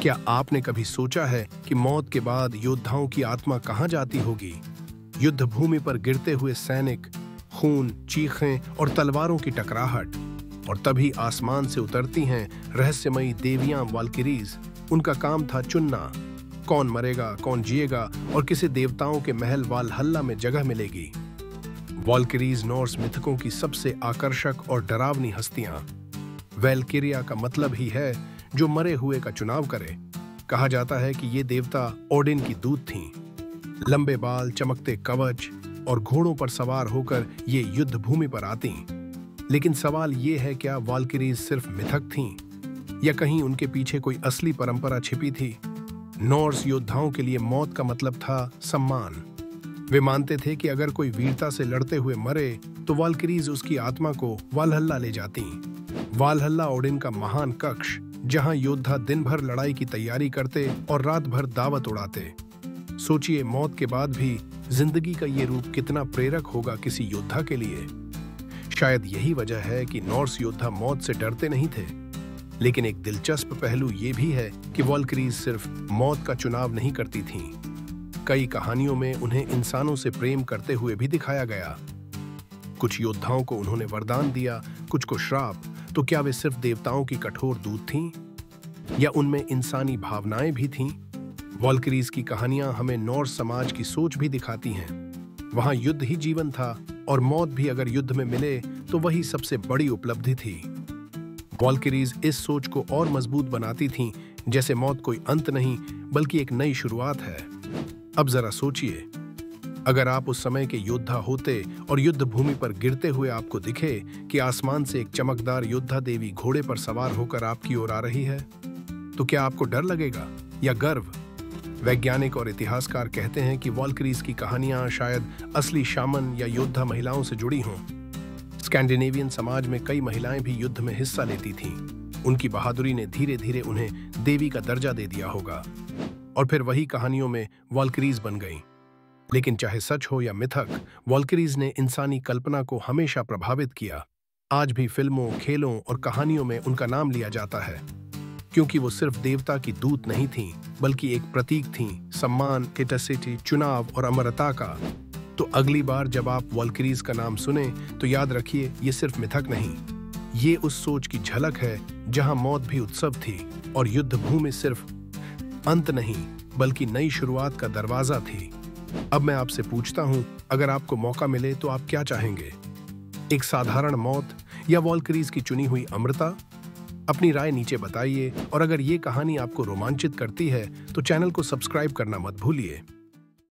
क्या आपने कभी सोचा है कि मौत के बाद योद्धाओं की आत्मा कहां जाती होगी? युद्ध भूमि पर गिरते हुए सैनिक, खून, चीखें और तलवारों की टकराहट, और तभी आसमान से उतरती हैं रहस्यमयी देवियां वाल्किरीज। उनका काम था चुनना, कौन मरेगा, कौन जिएगा और किसे देवताओं के महल वालहल्ला में जगह मिलेगी। वाल्किरीज नॉर्स मिथकों की सबसे आकर्षक और डरावनी हस्तियां। वैल्किरिया का मतलब ही है जो मरे हुए का चुनाव करे। कहा जाता है कि ये देवता ओडिन की दूत थीं। लंबे बाल, चमकते कवच और घोड़ों पर सवार होकर ये युद्ध भूमि पर आती। लेकिन सवाल ये है, क्या वाल्किरीज सिर्फ मिथक थीं या कहीं उनके पीछे कोई असली परंपरा छिपी थी? नॉर्स योद्धाओं के लिए मौत का मतलब था सम्मान। वे मानते थे कि अगर कोई वीरता से लड़ते हुए मरे तो वाल्किरीज उसकी आत्मा को वालहल्ला ले जाती। वालहल्ला ओडिन का महान कक्ष, जहां योद्धा दिन भर लड़ाई की तैयारी करते और रात भर दावत उड़ाते। सोचिए, मौत के बाद भी जिंदगी का ये रूप कितना प्रेरक होगा किसी योद्धा के लिए। शायद यही वजह है कि नॉर्स योद्धा मौत से डरते नहीं थे। लेकिन एक दिलचस्प पहलू ये भी है कि वाल्किरीज सिर्फ मौत का चुनाव नहीं करती थीं। कई कहानियों में उन्हें इंसानों से प्रेम करते हुए भी दिखाया गया। कुछ योद्धाओं को उन्होंने वरदान दिया, कुछ को श्राप। तो क्या वे सिर्फ देवताओं की कठोर दूत थीं या उनमें इंसानी भावनाएं भी थीं? वाल्किरीज की कहानियां हमें नॉर्स समाज की सोच भी दिखाती हैं। वहां युद्ध ही जीवन था और मौत भी अगर युद्ध में मिले तो वही सबसे बड़ी उपलब्धि थी। वाल्किरीज इस सोच को और मजबूत बनाती थीं, जैसे मौत कोई अंत नहीं बल्कि एक नई शुरुआत है। अब जरा सोचिए, अगर आप उस समय के योद्धा होते और युद्ध भूमि पर गिरते हुए आपको दिखे कि आसमान से एक चमकदार योद्धा देवी घोड़े पर सवार होकर आपकी ओर आ रही है, तो क्या आपको डर लगेगा या गर्व? वैज्ञानिक और इतिहासकार कहते हैं कि वाल्किरीज की कहानियां शायद असली शामन या योद्धा महिलाओं से जुड़ी हों। स्कैंडिनेवियन समाज में कई महिलाएं भी युद्ध में हिस्सा लेती थीं। उनकी बहादुरी ने धीरे धीरे उन्हें देवी का दर्जा दे दिया होगा और फिर वही कहानियों में वाल्किरीज बन गईं। लेकिन चाहे सच हो या मिथक, वाल्किरीज ने इंसानी कल्पना को हमेशा प्रभावित किया। आज भी फिल्मों, खेलों और कहानियों में उनका नाम लिया जाता है, क्योंकि वो सिर्फ देवता की दूत नहीं थीं, बल्कि एक प्रतीक थीं, सम्मान, कैपेसिटी, चुनाव और अमरता का। तो अगली बार जब आप वाल्किरीज का नाम सुने तो याद रखिए, ये सिर्फ मिथक नहीं, ये उस सोच की झलक है जहां मौत भी उत्सव थी और युद्ध भूमि सिर्फ अंत नहीं बल्कि नई शुरुआत का दरवाजा थी। अब मैं आपसे पूछता हूं, अगर आपको मौका मिले तो आप क्या चाहेंगे? एक साधारण मौत या वाल्किरीज की चुनी हुई अमरता? अपनी राय नीचे बताइए और अगर ये कहानी आपको रोमांचित करती है तो चैनल को सब्सक्राइब करना मत भूलिए।